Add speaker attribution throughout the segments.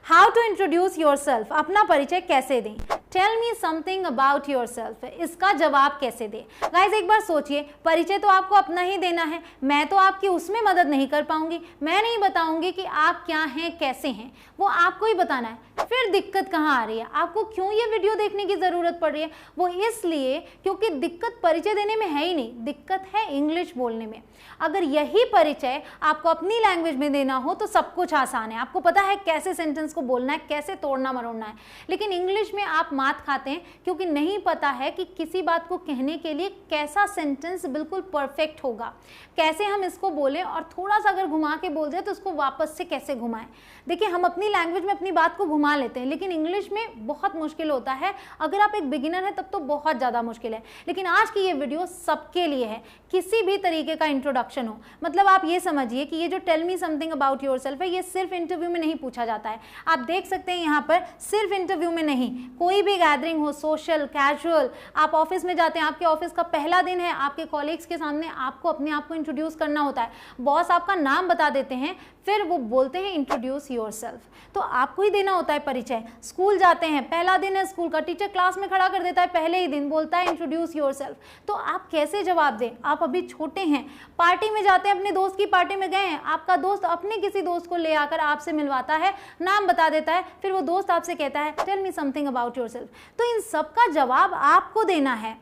Speaker 1: How to introduce yourself, अपना परिचय कैसे दें। Tell me something about yourself, इसका जवाब कैसे दें। गाइज एक बार सोचिए, परिचय तो आपको अपना ही देना है, मैं तो आपकी उसमें मदद नहीं कर पाऊंगी, मैं नहीं बताऊंगी कि आप क्या हैं कैसे हैं, वो आपको ही बताना है। फिर दिक्कत कहाँ आ रही है, आपको क्यों ये वीडियो देखने की ज़रूरत पड़ रही है, वो इसलिए क्योंकि दिक्कत परिचय देने में है ही नहीं, दिक्कत है इंग्लिश बोलने में। अगर यही परिचय आपको अपनी लैंग्वेज में देना हो तो सब कुछ आसान है, आपको पता है कैसे सेंटेंस को बोलना है, कैसे तोड़ना मरोड़ना है। लेकिन इंग्लिश में आप मात खाते हैं क्योंकि नहीं पता है कि किसी बात को कहने के लिए कैसा सेंटेंस बिल्कुल परफेक्ट होगा, कैसे हम इसको बोलें, और थोड़ा सा अगर घुमा के बोल दें तो उसको वापस से कैसे घुमाएं। देखिए हम अपनी लैंग्वेज में अपनी बात को घुमा लेते हैं, लेकिन इंग्लिश में बहुत मुश्किल होता है। अगर आप एक बिगिनर हैं तब तो बहुत ज़्यादा मुश्किल है, लेकिन आज की ये वीडियो सबके लिए है, किसी भी तरीके का इंट्रोडक्शन हो। मतलब आप ये समझिए कि ये जो tell me something about yourself है, ये सिर्फ इंटरव्यू में नहीं पूछा जाता है। आप देख सकते हैं यहाँ पर सिर्फ इंटरव्यू में नहीं, कोई भी गैदरिंग हो, सोशल, कैजुअल, आप ऑफिस में जाते हैं, आपके ऑफिस का पहला दिन है, आपके कॉलीग्स के सामने आपको अपने आप को इंट्रोड्यूस करना होता है, बॉस आपका नाम बता देते हैं, फिर वो बोलते हैं इंट्रोड्यूस योरसेल्फ, तो आपको ही देना होता है परिचय। स्कूल जाते हैं, पहला दिन है स्कूल का, टीचर क्लास में खड़ा कर देता है, पहले ही दिन बोलता है इंट्रोड्यूस योरसेल्फ, तो आप कैसे जवाब दें, आप अभी छोटे हैं। पार्टी में जाते हैं, अपने दोस्त की पार्टी में गए हैं, आपका दोस्त अपने किसी दोस्त को ले आकर आपसे मिलवाता है, नाम बता देता है, फिर वो दोस्त आपसे कहता है tell me something about yourself, तो इन सब का जवाब आपको देना है।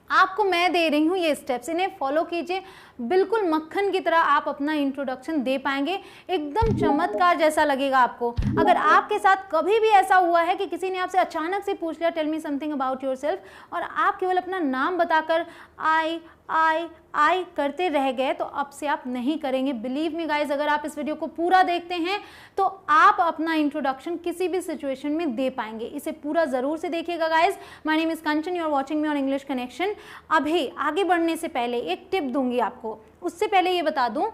Speaker 1: आपको मैं दे रही हूँ ये स्टेप्स, इन्हें फॉलो कीजिए, बिल्कुल मक्खन की तरह आप अपना इंट्रोडक्शन दे पाएंगे, एकदम चमत्कार जैसा लगेगा आपको। अगर आपके साथ कभी भी ऐसा हुआ है कि किसी ने आपसे अचानक से पूछ लिया tell me something about yourself, और आप केवल अपना नाम बताकर आई करते रह गए, तो अब से आप नहीं करेंगे। बिलीव मी गाइज, अगर आप इस वीडियो को पूरा देखते हैं तो आप अपना इंट्रोडक्शन किसी भी सिचुएशन में दे पाएंगे। इसे पूरा जरूर से देखिएगा guys. My name is Kanchan, you are watching me on English Connection. अभी आगे बढ़ने से पहले एक टिप दूंगी आपको, उससे पहले ये बता दूं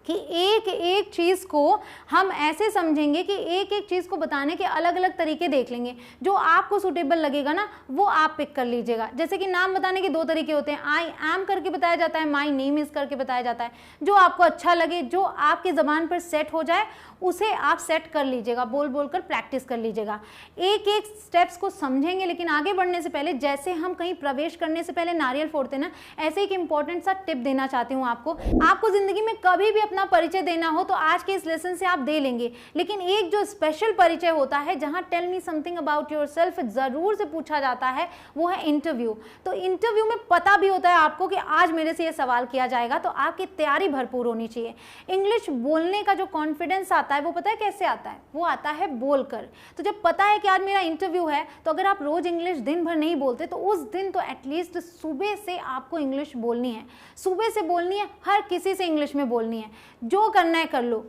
Speaker 1: कि एक एक चीज़ को हम ऐसे समझेंगे कि एक एक चीज़ को बताने के अलग अलग तरीके देख लेंगे, जो आपको सूटेबल लगेगा ना वो आप पिक कर लीजिएगा। जैसे कि नाम बताने के दो तरीके होते हैं, आई एम करके बताया जाता है, माई नेम इज़ करके बताया जाता है। जो आपको अच्छा लगे, जो आपकी ज़बान पर सेट हो जाए, उसे आप सेट कर लीजिएगा, बोल बोल कर प्रैक्टिस कर लीजिएगा। एक एक स्टेप्स को समझेंगे, लेकिन आगे बढ़ने से पहले, जैसे हम कहीं प्रवेश करने से पहले नारियल फोड़ते ना, ऐसे एक इंपॉर्टेंट सा टिप देना चाहती हूँ आपको ज़िंदगी में कभी भी अपना परिचय देना हो तो आज के इस लेसन से आप दे लेंगे, लेकिन एक जो स्पेशल परिचय होता है जहाँ tell me something about yourself ज़रूर से पूछा जाता है, वो है इंटरव्यू। तो इंटरव्यू में पता भी होता है आपको कि आज मेरे से ये सवाल किया जाएगा, तो आपकी तैयारी भरपूर होनी चाहिए। इंग्लिश बोलने का जो कॉन्फिडेंस आता है वो पता है कैसे आता है, वो आता है बोलकर। तो जब पता है कि आज मेरा इंटरव्यू है, तो अगर आप रोज इंग्लिश दिन भर नहीं बोलते तो उस दिन तो एटलीस्ट सुबह से आपको इंग्लिश बोलनी है, सुबह से बोलनी है, हर किसी से इंग्लिश में बोलनी है, जो करना है कर लो।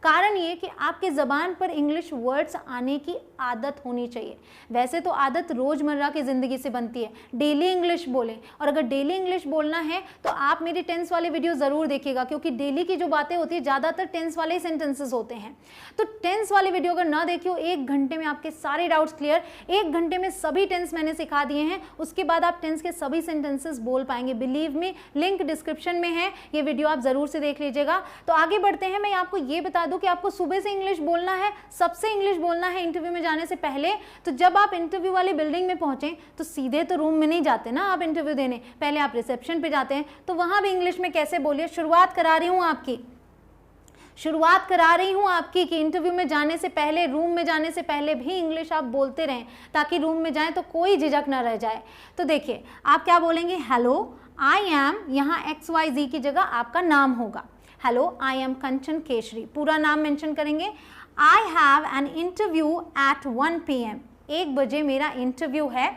Speaker 1: कारण ये कि आपके ज़बान पर इंग्लिश वर्ड्स आने की आदत होनी चाहिए। वैसे तो आदत रोज़मर्रा की ज़िंदगी से बनती है, डेली इंग्लिश बोलें, और अगर डेली इंग्लिश बोलना है तो आप मेरी टेंस वाले वीडियो ज़रूर देखिएगा, क्योंकि डेली की जो बातें होती है ज़्यादातर टेंस वाले सेंटेंसेस होते हैं। तो टेंस वाले वीडियो अगर ना देखियो, 1 घंटे में आपके सारे डाउट्स क्लियर, 1 घंटे में सभी टेंस मैंने सिखा दिए हैं, उसके बाद आप टेंस के सभी सेंटेंसेस बोल पाएंगे। बिलीव मी, लिंक डिस्क्रिप्शन में है, ये वीडियो आप ज़रूर से देख लीजिएगा। तो आगे बढ़ते हैं, मैं आपको ये बता दूं कि आपको सुबह से इंग्लिश बोलना है, सबसे इंग्लिश बोलना है इंटरव्यू में जाने से पहले। तो जब आप इंटरव्यू वाली बिल्डिंग में पहुंचे तो सीधे तो रूम में नहीं जाते ना आप इंटरव्यू देने, पहले आप रिसेप्शन पे जाते हैं, तो वहां भी इंग्लिश में कैसे बोलिए। शुरुआत करा रही हूं आपकी कि इंटरव्यू में जाने से पहले, रूम में जाने से पहले भी इंग्लिश आप बोलते रहें, ताकि रूम में जाएं तो कोई झिझक ना रह जाए। तो देखिए आप क्या बोलेंगे, हेलो आई एम, यहाँ XYZ की जगह आपका नाम होगा। Hello I am Kanchan Keshari, पूरा नाम मेंशन करेंगे। आई have an interview at 1 PM, 1 बजे मेरा इंटरव्यू है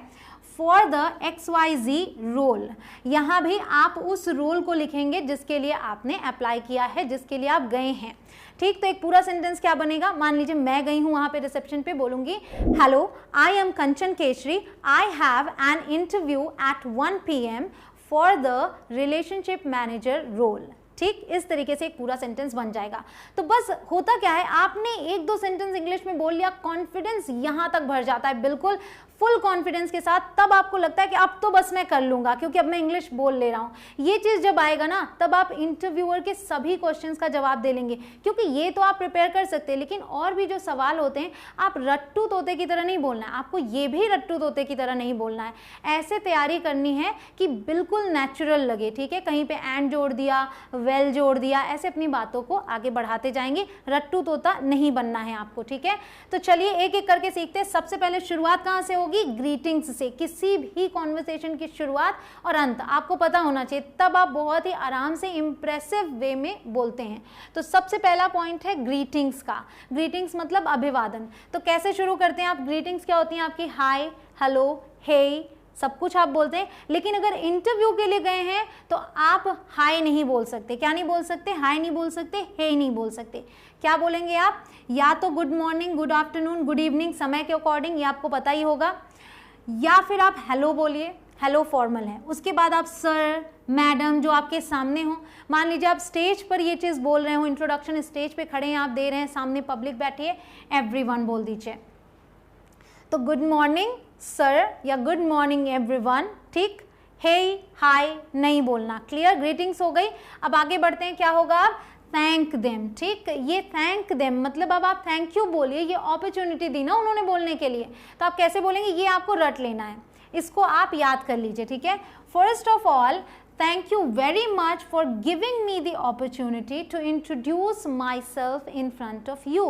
Speaker 1: फॉर द XYZ रोल। यहाँ भी आप उस रोल को लिखेंगे जिसके लिए आपने अप्लाई किया है, जिसके लिए आप गए हैं। ठीक, तो एक पूरा सेंटेंस क्या बनेगा, मान लीजिए मैं गई हूँ वहाँ पे रिसेप्शन पे, बोलूँगी hello I am Kanchan Keshari, I have an interview at 1 PM for the relationship manager role. ठीक, इस तरीके से एक पूरा सेंटेंस बन जाएगा। तो बस होता क्या है, आपने एक दो सेंटेंस इंग्लिश में बोल लिया, कॉन्फिडेंस यहां तक भर जाता है बिल्कुल फुल कॉन्फिडेंस के साथ, तब आपको लगता है कि अब तो बस मैं कर लूंगा क्योंकि अब मैं इंग्लिश बोल ले रहा हूं। ये चीज जब आएगा ना, तब आप इंटरव्यूअर के सभी क्वेश्चंस का जवाब दे लेंगे, क्योंकि ये तो आप प्रिपेयर कर सकते हैं, लेकिन और भी जो सवाल होते हैं आप रट्टू तोते की तरह नहीं बोलना है, आपको ये भी रट्टू तोते की तरह नहीं बोलना है। ऐसे तैयारी करनी है कि बिल्कुल नेचुरल लगे, ठीक है, कहीं पे एंड जोड़ दिया, वेल जोड़ दिया, ऐसे अपनी बातों को आगे बढ़ाते जाएंगे, रट्टू तोता नहीं बनना है आपको, ठीक है। तो चलिए एक एक करके सीखते हैं। सबसे पहले शुरुआत कहाँ से होगी? ग्रीटिंग्स से। किसी भी कॉन्वर्सेशन की शुरुआत और अंत आपको पता होना चाहिए, तब आप बहुत ही आराम से इंप्रेसिव वे में बोलते हैं। तो सबसे पहला पॉइंट है ग्रीटिंग्स का। ग्रीटिंग्स मतलब अभिवादन। तो कैसे शुरू करते हैं आप? ग्रीटिंग्स क्या होती हैं आपकी? हाय, हेलो, हे, सब कुछ आप बोलते हैं। लेकिन अगर इंटरव्यू के लिए गए हैं तो आप हाय नहीं बोल सकते। क्या नहीं बोल सकते? हाय नहीं बोल सकते, हे नहीं बोल सकते। क्या बोलेंगे आप? या तो good morning, good afternoon, good evening, समय के अकॉर्डिंग, ये आपको पता ही होगा, या फिर आप हेलो बोलिए, हेलो फॉर्मल है। उसके बाद आप सर, मैडम जो आपके सामने हो, मान लीजिए आप स्टेज पर ये चीज़ बोल रहे हो, इंट्रोडक्शन स्टेज पे खड़े हैं, आप दे रहे हैं, सामने पब्लिक बैठी है, एवरीवन बोल दीजिए। तो गुड मॉर्निंग सर या गुड मॉर्निंग एवरीवन, ठीक। हे, हाय नहीं बोलना। क्लियर? ग्रीटिंग्स हो गई। अब आगे बढ़ते हैं, क्या होगा? अब थैंक देम, ठीक। ये थैंक देम मतलब अब आप थैंक यू बोलिए, ये अपॉर्चुनिटी दी ना उन्होंने बोलने के लिए, तो आप कैसे बोलेंगे ये आपको रट लेना है, इसको आप याद कर लीजिए, ठीक है। First of all, thank you very much for giving me the opportunity to introduce myself in front of you।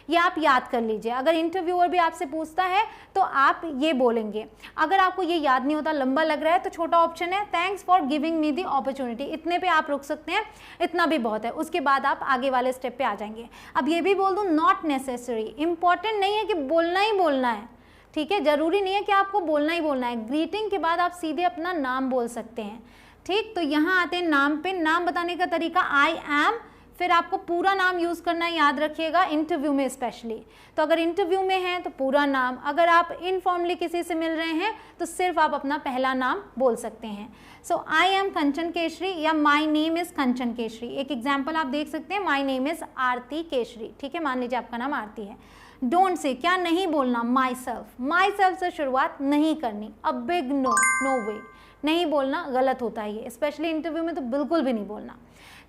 Speaker 1: ये आप याद कर लीजिए। अगर इंटरव्यूअर भी आपसे पूछता है तो आप ये बोलेंगे। अगर आपको ये याद नहीं होता, लंबा लग रहा है, तो छोटा ऑप्शन है thanks for giving me the opportunity, इतने पे आप रुक सकते हैं, इतना भी बहुत है। उसके बाद आप आगे वाले स्टेप पे आ जाएंगे। अब ये भी बोल दूँ, नॉट नेसेसरी, इंपॉर्टेंट नहीं है कि बोलना ही बोलना है, ठीक है, जरूरी नहीं है कि आपको बोलना ही बोलना है। ग्रीटिंग के बाद आप सीधे अपना नाम बोल सकते हैं, ठीक। तो यहाँ आते हैं नाम पे। नाम बताने का तरीका आई एम, फिर आपको पूरा नाम यूज़ करना है, याद रखिएगा, इंटरव्यू में स्पेशली। तो अगर इंटरव्यू में हैं तो पूरा नाम, अगर आप इनफॉर्मली किसी से मिल रहे हैं तो सिर्फ आप अपना पहला नाम बोल सकते हैं। सो आई एम कंचन केशरी या माई नेम इज़ कंचन केशरी। एक एग्जाम्पल आप देख सकते हैं, माई नेम इज़ आरती केशरी, ठीक है, मान लीजिए आपका नाम आरती है। डोंट से, क्या नहीं बोलना? My self. माई सेल्फ से शुरुआत नहीं करनी। अ बिग नो, नो वे, नहीं बोलना, गलत होता है ये, स्पेशली इंटरव्यू में तो बिल्कुल भी नहीं बोलना,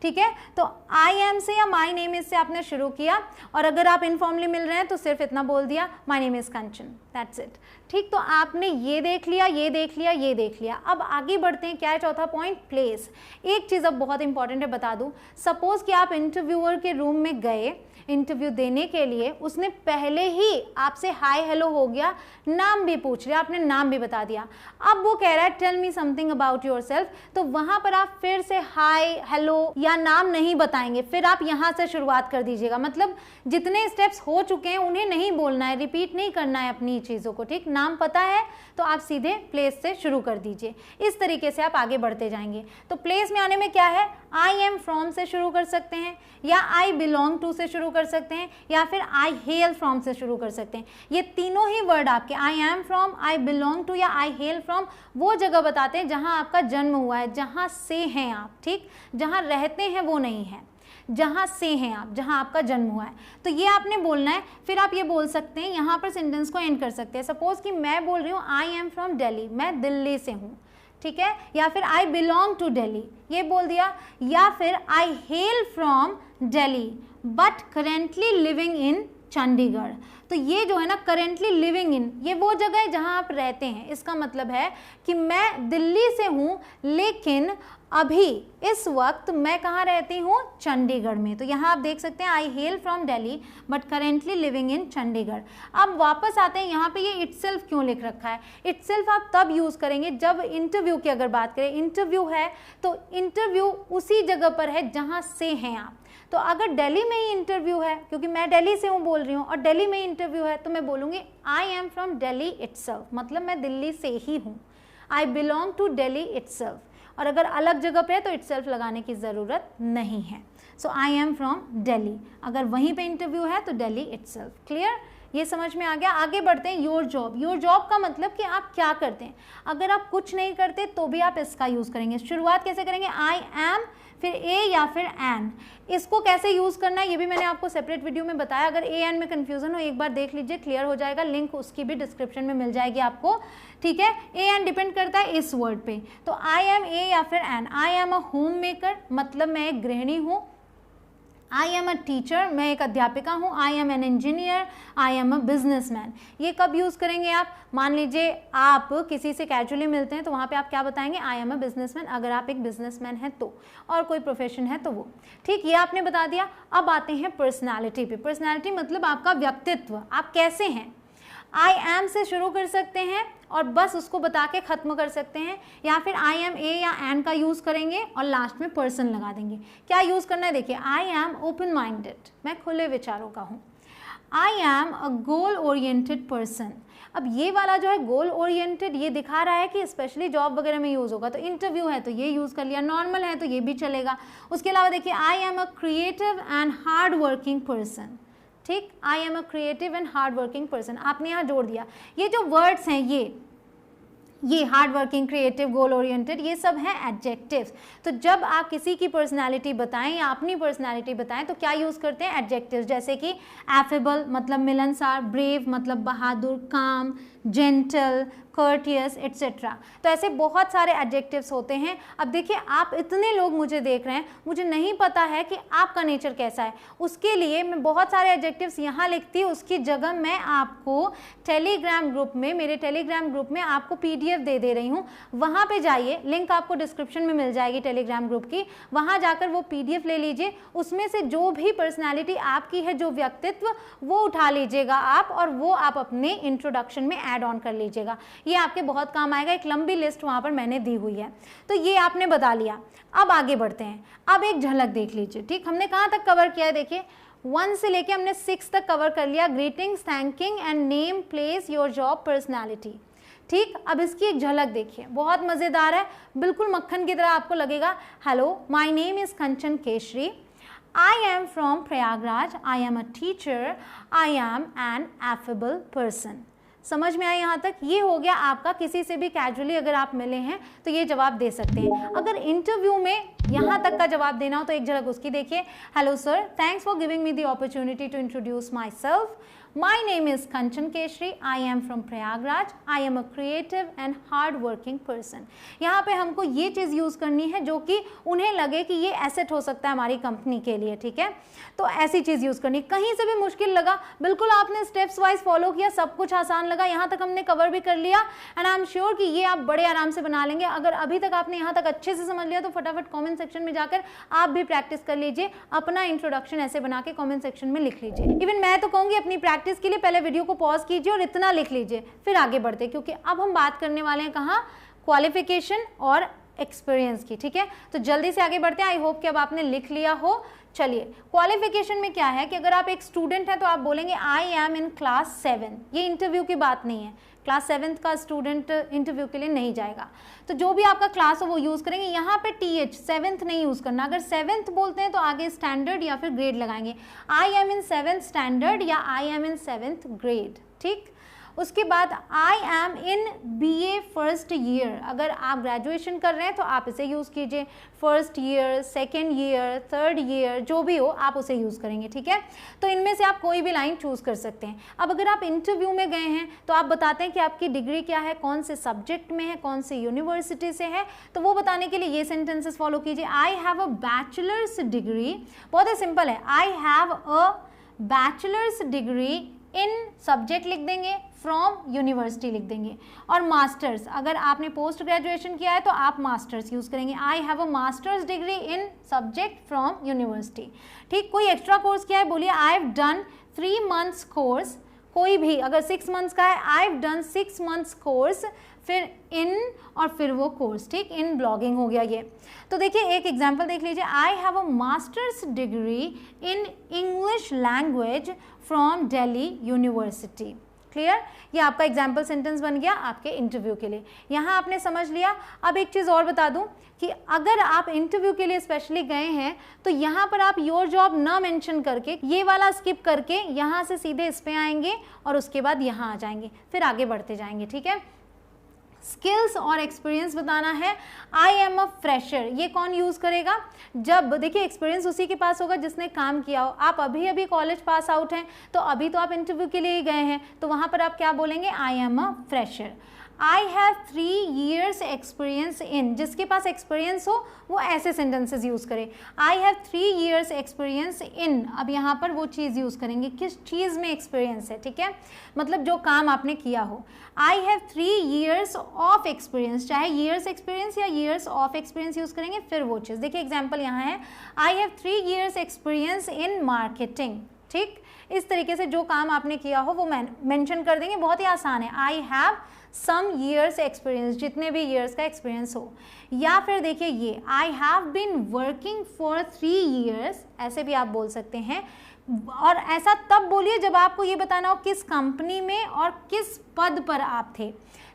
Speaker 1: ठीक है। तो आई एम से या माई नेम इज से आपने शुरू किया, और अगर आप इनफॉर्मली मिल रहे हैं तो सिर्फ इतना बोल दिया, my name is Kanchan, that's it, ठीक। तो आपने ये देख लिया, ये देख लिया, ये देख लिया। अब आगे बढ़ते हैं, क्या है चौथा पॉइंट? प्लेस। एक चीज़ अब बहुत इंपॉर्टेंट है, बता दूं, सपोज कि आप इंटरव्यूअर के रूम में गए इंटरव्यू देने के लिए, उसने पहले ही आपसे हाय हेलो हो गया, नाम भी पूछ लिया, आपने नाम भी बता दिया, अब वो कह रहा है tell me something about yourself, तो वहां पर आप फिर से हाय हेलो या नाम नहीं बताएंगे, फिर आप यहां से शुरुआत कर दीजिएगा। मतलब जितने स्टेप्स हो चुके हैं उन्हें नहीं बोलना है, रिपीट नहीं करना है अपनी चीज़ों को, ठीक। नाम पता है तो आप सीधे प्लेस से शुरू कर दीजिए। इस तरीके से आप आगे बढ़ते जाएंगे। तो प्लेस में आने में क्या है? आई एम फ्रॉम से शुरू कर सकते हैं, या आई बिलोंग टू से शुरू कर सकते हैं, या फिर आई हेल फ्रॉम से शुरू कर सकते हैं। ये तीनों ही वर्ड आपके, I am from, I belong to या आई हेल फ्रॉम, वो जगह बताते हैं जहां आपका जन्म हुआ है, जहां से हैं आप, ठीक। जहां रहते हैं वो नहीं है, जहां से हैं आप, जहां आपका जन्म हुआ है, तो ये आपने बोलना है। फिर आप ये बोल सकते हैं, यहाँ पर सेंटेंस को एंड कर सकते हैं। सपोज कि मैं बोल रही हूँ आई एम फ्रॉम दिल्ली, मैं दिल्ली से हूँ, ठीक है, या फिर आई बिलोंग टू दिल्ली, ये बोल दिया, या फिर I hail from Delhi but currently living in Chandigarh. तो ये जो है ना, करेंटली लिविंग इन, ये वो जगह है जहां आप रहते हैं। इसका मतलब है कि मैं दिल्ली से हूं, लेकिन अभी इस वक्त मैं कहाँ रहती हूँ? चंडीगढ़ में। तो यहाँ आप देख सकते हैं I hail from Delhi but currently living in Chandigarh. अब वापस आते हैं, यहाँ पे ये इटसेल्फ क्यों लिख रखा है? इटसेल्फ आप तब यूज़ करेंगे जब इंटरव्यू की अगर बात करें, इंटरव्यू है तो इंटरव्यू उसी जगह पर है जहाँ से हैं आप। तो अगर दिल्ली में ही इंटरव्यू है, क्योंकि मैं दिल्ली से हूँ बोल रही हूँ, और दिल्ली में इंटरव्यू है, तो मैं बोलूँगी I am from Delhi itself, मतलब मैं दिल्ली से ही हूँ। I belong to Delhi itself. और अगर अलग जगह पे है तो इटसेल्फ लगाने की ज़रूरत नहीं है। सो आई एम फ्रॉम दिल्ली, अगर वहीं पे इंटरव्यू है तो दिल्ली इटसेल्फ। क्लियर? ये समझ में आ गया। आगे बढ़ते हैं, योर जॉब। योर जॉब का मतलब कि आप क्या करते हैं। अगर आप कुछ नहीं करते तो भी आप इसका यूज़ करेंगे। शुरुआत कैसे करेंगे? आई एम, फिर ए या फिर एन। इसको कैसे यूज़ करना है ये भी मैंने आपको सेपरेट वीडियो में बताया। अगर ए एन में कन्फ्यूजन हो एक बार देख लीजिए, क्लियर हो जाएगा। लिंक उसकी भी डिस्क्रिप्शन में मिल जाएगी आपको, ठीक है। ए एन डिपेंड करता है इस वर्ड पे, तो आई एम ए या फिर an. I am a homemaker, मतलब मैं एक गृहिणी हूँ। आई एम अ टीचर, मैं एक अध्यापिका हूँ। आई am an engineer, I am a businessman. ये कब यूज़ करेंगे आप? मान लीजिए आप किसी से कैजुअली मिलते हैं तो वहाँ पे आप क्या बताएंगे? आई एम अ बिजनेसमैन, अगर आप एक बिजनेसमैन हैं तो, और कोई प्रोफेशन है तो वो, ठीक, ये आपने बता दिया। अब आते हैं पर्सनालिटी पे। पर्सनालिटी मतलब आपका व्यक्तित्व, आप कैसे हैं। आई एम से शुरू कर सकते हैं और बस उसको बता के ख़त्म कर सकते हैं, या फिर आई एम ए या एन का यूज़ करेंगे और लास्ट में पर्सन लगा देंगे। क्या यूज़ करना है? देखिए, आई एम ओपन माइंडेड, मैं खुले विचारों का हूँ। आई am a goal oriented person. अब ये वाला जो है गोल ओरिएंटेड, ये दिखा रहा है कि स्पेशली जॉब वगैरह में यूज़ होगा, तो इंटरव्यू है तो ये यूज़ कर लिया, नॉर्मल है तो ये भी चलेगा। उसके अलावा देखिए, I am a creative and hard working person, ठीक, I am a creative and hard working person, आपने यहाँ जोड़ दिया। ये जो वर्ड्स हैं ये hard working, creative, goal oriented, ये सब हैं एडजेक्टिव्स। तो जब आप किसी की पर्सनालिटी बताएं या अपनी पर्सनालिटी बताएं तो क्या यूज़ करते हैं? एडजेक्टिव्स, जैसे कि एफेबल मतलब मिलनसार, ब्रेव मतलब बहादुर, काम, जेंटल, कर्टियस एट्सेट्रा। तो ऐसे बहुत सारे एडजेक्टिव्स होते हैं। अब देखिए, आप इतने लोग मुझे देख रहे हैं, मुझे नहीं पता है कि आपका नेचर कैसा है, उसके लिए मैं बहुत सारे एडजेक्टिव्स यहाँ लिखती हूँ, उसकी जगह मैं आपको टेलीग्राम ग्रुप में, मेरे टेलीग्राम ग्रुप में आपको PDF दे रही हूँ। वहाँ पे जाइए, लिंक आपको डिस्क्रिप्शन में मिल जाएगी टेलीग्राम ग्रुप की, वहाँ जाकर वो PDF ले लीजिए। उसमें से जो भी पर्सनैलिटी आपकी है, जो व्यक्तित्व, वो उठा लीजिएगा आप, और वो आप अपने इंट्रोडक्शन में ऐड ऑन कर लीजिएगा। ये आपके बहुत काम आएगा। एक लंबी लिस्ट वहाँ पर मैंने दी हुई है। तो ये आपने बता लिया। अब आगे बढ़ते हैं। अब एक झलक देख लीजिए, ठीक, हमने कहाँ तक कवर किया है? देखिए, 1 से लेके हमने 6 तक कवर कर लिया। Greetings, thanking and name, place, your job, personality, ठीक। अब इसकी एक झलक देखिए, बहुत मज़ेदार है, बिल्कुल मक्खन की तरह आपको लगेगा। Hello, my name is Kanchan Keshari, I am from Prayagraj, I am a teacher, I am an affable person. समझ में आया यहाँ तक? ये हो गया आपका, किसी से भी कैजुअली अगर आप मिले हैं तो ये जवाब दे सकते हैं। अगर इंटरव्यू में यहाँ तक का जवाब देना हो तो एक झलक उसकी देखिए। Hello sir, thanks for giving me the opportunity to introduce myself. My name is Kanchan Keshri. I am from Prayagraj. I am a creative and hard working person. यहाँ पे हमको ये चीज़ यूज़ करनी है जो कि उन्हें लगे कि ये एसेट हो सकता है हमारी कंपनी के लिए, ठीक है। तो ऐसी चीज़ यूज़ करनी। कहीं से भी मुश्किल लगा, बिल्कुल आपने स्टेप्स वाइज फॉलो किया, सब कुछ आसान लगा, यहाँ तक हमने कवर भी कर लिया, एंड आई एम श्योर कि ये आप बड़े आराम से बना लेंगे। अगर अभी तक आपने यहाँ तक अच्छे से समझ लिया तो फटाफट कॉमेंट सेक्शन में जाकर आप भी प्रैक्टिस कर लीजिए, अपना इंट्रोडक्शन ऐसे बना के कॉमेंट सेक्शन में लिख लीजिए। इवन मैं तो कहूँगी अपनी प्रैक्टिस के लिए पहले वीडियो को पॉज कीजिए और इतना लिख लीजिए, फिर आगे बढ़ते, क्योंकि अब हम बात करने वाले हैं कहाँ? क्वालिफिकेशन और एक्सपीरियंस की, ठीक है। तो जल्दी से आगे बढ़ते हैं। आई होप कि अब आपने लिख लिया हो। चलिए, क्वालिफिकेशन में क्या है कि अगर आप एक स्टूडेंट हैं तो आप बोलेंगे आई एम इन क्लास 7। ये इंटरव्यू की बात नहीं है, क्लास 7th का स्टूडेंट इंटरव्यू के लिए नहीं जाएगा। तो जो भी आपका क्लास हो वो यूज़ करेंगे। यहाँ पे TH 7th नहीं यूज़ करना। अगर 7th बोलते हैं तो आगे स्टैंडर्ड या फिर ग्रेड लगाएंगे। I am in 7th standard या I am in 7th grade, ठीक। उसके बाद I am in BA first year. अगर आप ग्रेजुएशन कर रहे हैं तो आप इसे यूज़ कीजिए। First year, second year, third year, जो भी हो आप उसे यूज़ करेंगे, ठीक है। तो इनमें से आप कोई भी लाइन चूज़ कर सकते हैं। अब अगर आप इंटरव्यू में गए हैं तो आप बताते हैं कि आपकी डिग्री क्या है, कौन से सब्जेक्ट में है, कौन से यूनिवर्सिटी से है। तो वो बताने के लिए ये सेंटेंसेस फॉलो कीजिए। आई हैव अ बैचलर्स डिग्री, बहुत ही सिंपल है। I have a bachelors degree in subject लिख देंगे, फ्रॉम यूनिवर्सिटी लिख देंगे, और मास्टर्स, अगर आपने पोस्ट ग्रेजुएशन किया है तो आप मास्टर्स यूज़ करेंगे। आई have a masters degree in subject from university, ठीक। कोई एक्स्ट्रा कोर्स किया है, बोलिए I have done 3 months course. कोई भी, अगर 6 months का है, I have done 6 months course, फिर इन और फिर वो कोर्स, ठीक। इन ब्लॉगिंग हो गया ये। तो देखिए एक एग्जांपल देख लीजिए। आई have a masters degree in English language from Delhi university. Clear? ये आपका एग्जाम्पल सेंटेंस बन गया आपके इंटरव्यू के लिए। यहाँ आपने समझ लिया। अब एक चीज़ और बता दूँ कि अगर आप इंटरव्यू के लिए स्पेशली गए हैं तो यहाँ पर आप योर जॉब ना मेंशन करके ये वाला स्किप करके यहाँ से सीधे इस पे आएंगे और उसके बाद यहाँ आ जाएंगे, फिर आगे बढ़ते जाएंगे, ठीक है। स्किल्स और एक्सपीरियंस बताना है। आई एम अ फ्रेशर, ये कौन यूज़ करेगा? जब देखिए एक्सपीरियंस उसी के पास होगा जिसने काम किया हो। आप अभी अभी कॉलेज पास आउट हैं तो अभी तो आप इंटरव्यू के लिए ही गए हैं, तो वहाँ पर आप क्या बोलेंगे? आई am a fresher. I have 3 years experience इन, जिसके पास एक्सपीरियंस हो वो ऐसे सेंटेंसेस यूज़ करे। आई हैव 3 years एक्सपीरियंस इन, अब यहाँ पर वो चीज़ यूज़ करेंगे किस चीज़ में एक्सपीरियंस है, ठीक है, मतलब जो काम आपने किया हो। आई हैव 3 years ऑफ एक्सपीरियंस, चाहे ईयर्स एक्सपीरियंस या ईयर्स ऑफ एक्सपीरियंस यूज़ करेंगे फिर वो चीज़। देखिए एग्जाम्पल यहाँ है, I have 3 years experience in marketing, ठीक, इस तरीके से जो काम आपने किया हो वो मेंशन कर देंगे, बहुत ही आसान है। I have some years experience, जितने भी ईयर्स का एक्सपीरियंस हो। या फिर देखिए ये, I have been working for 3 years, ऐसे भी आप बोल सकते हैं। और ऐसा तब बोलिए जब आपको ये बताना हो किस कंपनी में और किस पद पर आप थे,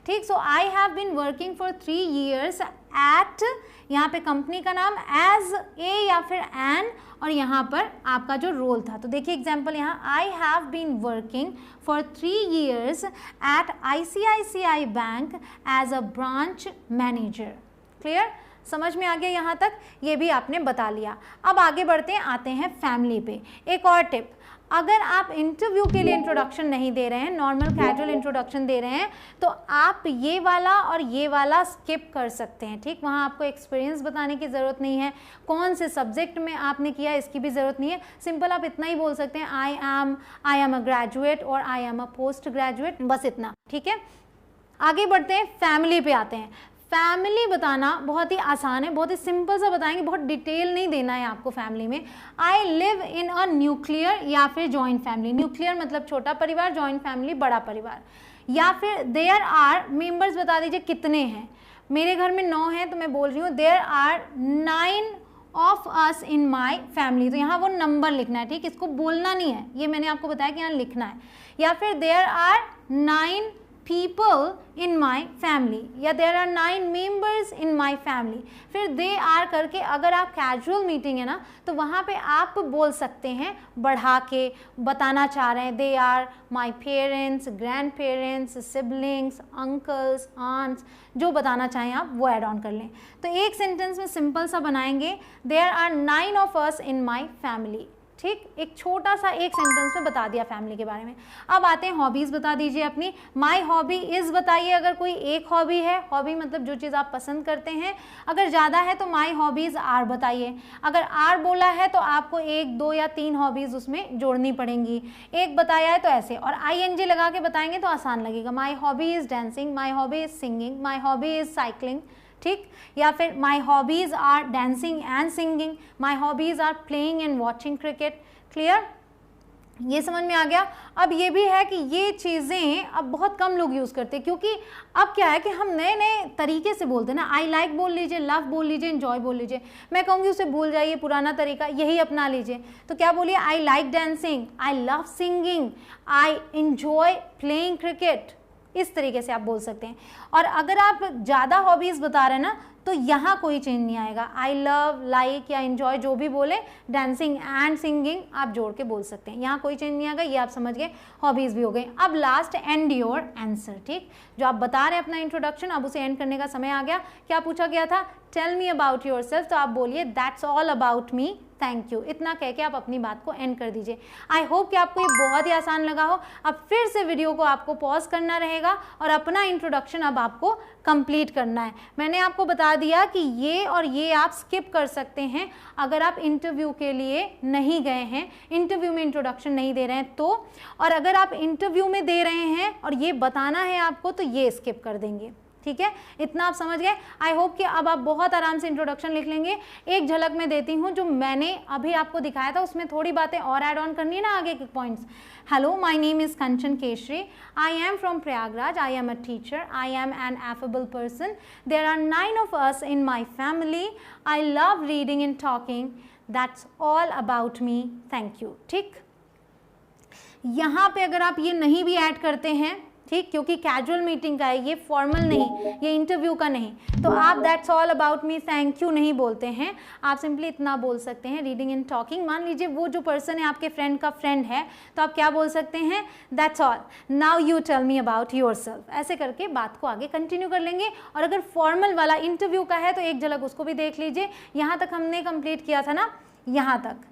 Speaker 1: ठीक। So I have been working for 3 years at, यहाँ पे कंपनी का नाम एज ए या फिर एन, और यहाँ पर आपका जो रोल था। तो देखिए एग्जाम्पल यहाँ, I have been working for 3 years at ICICI bank as a branch manager. Clear, समझ में आ गया यहाँ तक? ये भी आपने बता लिया। अब आगे बढ़ते हैं, आते हैं फैमिली पे। एक और टिप, अगर आप इंटरव्यू के लिए इंट्रोडक्शन नहीं दे रहे हैं, नॉर्मल कैजुअल इंट्रोडक्शन दे रहे हैं, तो आप ये वाला और ये वाला स्किप कर सकते हैं, ठीक। वहाँ आपको एक्सपीरियंस बताने की ज़रूरत नहीं है, कौन से सब्जेक्ट में आपने किया इसकी भी ज़रूरत नहीं है। सिंपल आप इतना ही बोल सकते हैं, आई एम अ ग्रेजुएट और आई एम अ पोस्ट ग्रेजुएट, बस इतना, ठीक है। आगे बढ़ते हैं, फैमिली पे आते हैं। फैमिली बताना बहुत ही आसान है, बहुत ही सिंपल सा बताएंगे, बहुत डिटेल नहीं देना है आपको फैमिली में। I live in a nuclear या फिर जॉइंट फैमिली। न्यूक्लियर मतलब छोटा परिवार, जॉइंट फैमिली बड़ा परिवार। या फिर देयर आर मेंबर्स बता दीजिए कितने हैं। मेरे घर में 9 हैं तो मैं बोल रही हूँ there are 9 of us in my family, तो यहाँ वो नंबर लिखना है, ठीक, इसको बोलना नहीं है, ये मैंने आपको बताया कि यहाँ लिखना है। या फिर there are 9 people in my family, या there are 9 members in my family। फिर they are करके अगर आप कैजुअल मीटिंग है ना तो वहाँ पे आप बोल सकते हैं बढ़ा के, बताना चाह रहे हैं they are my parents, grandparents, siblings, uncles, aunts, जो बताना चाहें आप वो ऐड ऑन कर लें। तो एक सेंटेंस में सिंपल सा बनाएंगे, there are 9 of us in my family, ठीक, एक छोटा सा एक सेंटेंस में बता दिया फैमिली के बारे में। अब आते हैं हॉबीज़ बता दीजिए अपनी। माय हॉबी इज़ बताइए, अगर कोई एक हॉबी है, हॉबी मतलब जो चीज़ आप पसंद करते हैं, अगर ज़्यादा है तो माय हॉबीज़ आर बताइए। अगर आर बोला है तो आपको 1, 2 या 3 हॉबीज़ उसमें जोड़नी पड़ेंगी। एक बताया है तो ऐसे, और ING लगा के बताएंगे तो आसान लगेगा। My hobby is dancing, my hobby is singing, my hobby is cycling, ठीक। या फिर my hobbies are dancing and singing, my hobbies are playing and watching cricket. Clear, ये समझ में आ गया। अब ये भी है कि ये चीज़ें अब बहुत कम लोग यूज़ करते हैं, क्योंकि अब क्या है कि हम नए नए तरीके से बोलते हैं ना। आई लाइक बोल लीजिए, लव बोल लीजिए, एंजॉय बोल लीजिए। मैं कहूँगी उसे भूल जाइए, पुराना तरीका यही अपना लीजिए। तो क्या बोलिए, I like dancing, I love singing, I enjoy playing cricket, इस तरीके से आप बोल सकते हैं। और अगर आप ज़्यादा हॉबीज़ बता रहे हैं ना तो यहाँ कोई चेंज नहीं आएगा। आई लव, लाइक या एंजॉय जो भी बोले, डांसिंग एंड सिंगिंग आप जोड़ के बोल सकते हैं, यहाँ कोई चेंज नहीं आएगा। ये आप समझ गए, हॉबीज़ भी हो गई। अब लास्ट, एंड योर आंसर, ठीक, जो आप बता रहे हैं अपना इंट्रोडक्शन, अब उसे एंड करने का समय आ गया। क्या पूछा गया था, tell me about yourself, तो आप बोलिए that's all about me, thank you, इतना कह के आप अपनी बात को एंड कर दीजिए। आई होप कि आपको ये बहुत ही आसान लगा हो। अब फिर से वीडियो को आपको पॉज करना रहेगा और अपना इंट्रोडक्शन अब आपको कंप्लीट करना है। मैंने आपको बता दिया कि ये और ये आप स्किप कर सकते हैं अगर आप इंटरव्यू के लिए नहीं गए हैं, इंटरव्यू में इंट्रोडक्शन नहीं दे रहे हैं तो, और अगर आप इंटरव्यू में दे रहे हैं और ये बताना है आपको तो ये स्किप कर देंगे, ठीक है। इतना आप समझ गए। आई होप कि अब आप बहुत आराम से इंट्रोडक्शन लिख लेंगे। एक झलक मैं देती हूँ, जो मैंने अभी आपको दिखाया था उसमें थोड़ी बातें और ऐड ऑन करनी है ना आगे के points. Hello, my name is Kanchan Keshari, I am from Prayagraj, I am a teacher, I am an affable person, there are 9 of us in my family, I love reading and talking, that's all about me, thank you, ठीक। यहाँ पे अगर आप ये नहीं भी add करते हैं, ठीक, क्योंकि कैजुअल मीटिंग का है, ये फॉर्मल नहीं, ये इंटरव्यू का नहीं। तो आप that's all about me, thank you नहीं बोलते हैं, आप सिंपली इतना बोल सकते हैं, रीडिंग एंड टॉकिंग। मान लीजिए वो जो पर्सन है आपके फ्रेंड का फ्रेंड है, तो आप क्या बोल सकते हैं, that's all, now you tell me about yourself. ऐसे करके बात को आगे कंटिन्यू कर लेंगे। और अगर फॉर्मल वाला इंटरव्यू का है तो एक झलक उसको भी देख लीजिए। यहाँ तक हमने कंप्लीट किया था ना, यहाँ तक।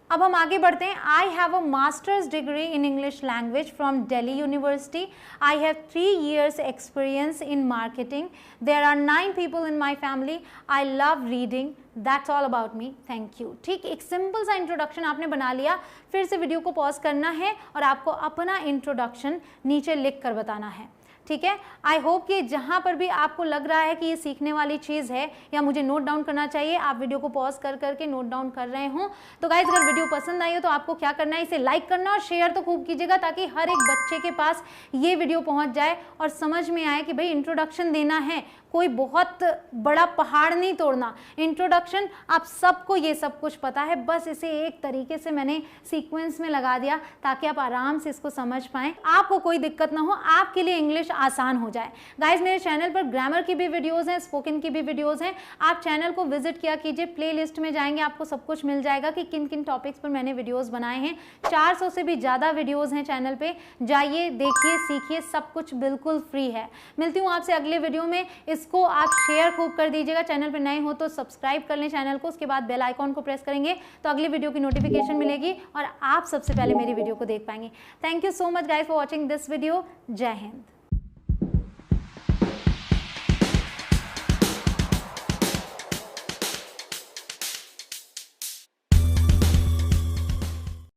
Speaker 1: अब हम आगे बढ़ते हैं। I have a masters degree in English language from Delhi University. I have 3 years experience in marketing. There are 9 people in my family. I love reading. That's all about me, thank you. ठीक, एक simple सा introduction आपने बना लिया। फिर से video को pause करना है और आपको अपना इंट्रोडक्शन नीचे लिख कर बताना है। ठीक है, आई होप कि जहाँ पर भी आपको लग रहा है कि ये सीखने वाली चीज़ है या मुझे नोट डाउन करना चाहिए, आप वीडियो को पॉज कर करके नोट डाउन कर रहे हो। तो गाइज, अगर वीडियो पसंद आई हो तो आपको क्या करना है, इसे लाइक करना और शेयर तो खूब कीजिएगा, ताकि हर एक बच्चे के पास ये वीडियो पहुंच जाए और समझ में आए कि भाई इंट्रोडक्शन देना है, कोई बहुत बड़ा पहाड़ नहीं तोड़ना। इंट्रोडक्शन, आप सबको ये सब कुछ पता है, बस इसे एक तरीके से मैंने सीक्वेंस में लगा दिया ताकि आप आराम से इसको समझ पाएं, आपको कोई दिक्कत ना हो, आपके लिए इंग्लिश आसान हो जाए। गाइज, मेरे चैनल पर ग्रामर की भी वीडियोस हैं, स्पोकन की भी वीडियोस हैं, आप चैनल को विजिट किया कीजिए। प्लेलिस्ट में जाएंगे, आपको सब कुछ मिल जाएगा कि किन किन टॉपिक्स पर मैंने वीडियोस बनाए हैं। 400 से भी ज़्यादा वीडियोस हैं चैनल पे, जाइए, देखिए, सीखिए, सब कुछ बिल्कुल फ्री है। मिलती हूँ आपसे अगले वीडियो में। इसको आप शेयर खूब कर दीजिएगा। चैनल पर नए हो तो सब्सक्राइब कर लें चैनल को, उसके बाद बेल आइकॉन को प्रेस करेंगे तो अगली वीडियो की नोटिफिकेशन मिलेगी और आप सबसे पहले मेरी वीडियो को देख पाएंगे। Thank you so much guys for watching this video. जय हिंद।